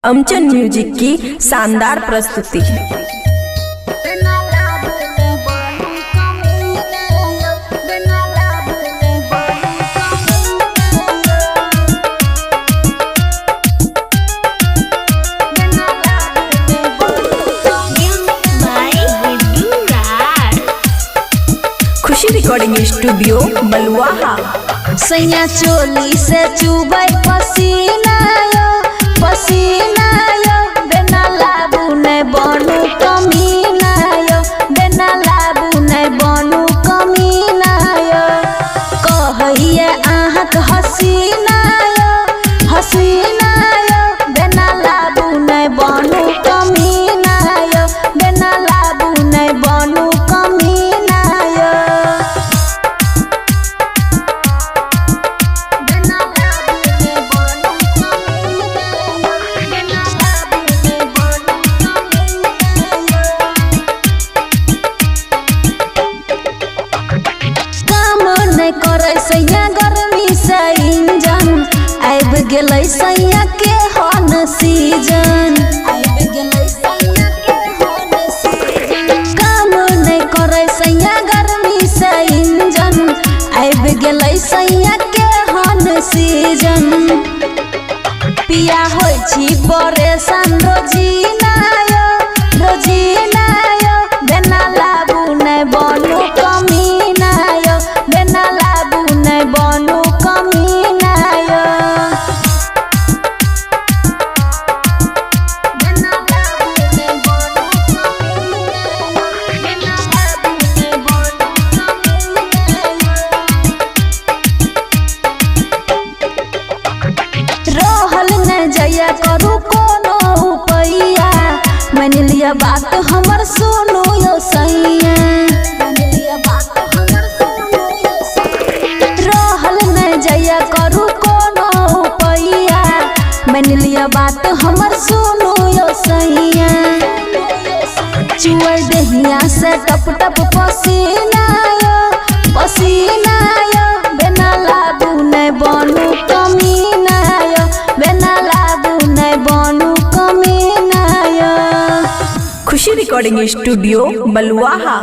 अमचन music की शानदार प्रस्तुति। खुशी रिकॉर्डिंग स्टूडियो बलुआहा। सैया चोली से चुबै पसीना यो बिना लाबू नहीं बनू कमीना यो, बिना लाबू नहीं बनू कमीना यो। कहिए आहक हसीना यो बिना लाबू नहीं बनू कमीना यो, बिना लाबू नहीं बनू कमीना यो। करे सैया गर्मी से इंजन आब गेलै सैया के हन सीजन, काम नहीं करे सैया गर्मी से इंजन आब गेलै सैया के हन सीजन। पिया होय छी परेशान रोजीना यो बिना लाबू नहीं बनू कमीना यो, बिना लाबू नहीं बनू कमीना यो। बिना लाबू नहीं बनू कमीना यो, बिना लाबू नहीं बनू कमीना यो। रहल नहीं जया करू कोनो उपैया, मान लिया बात हमर सुनो यो सैया। रहल नहीं जया करू कोनो उपैया, मान लिया बात हमर सुनो यो सैया। चुअर दहिया से टप टप पसीना यो बिना लाबू नहीं बनू कमीना यो, बिना लाबू नहीं बनू कमीना यो। खुशी रिकॉर्डिंग स्टूडियो बलुआहा।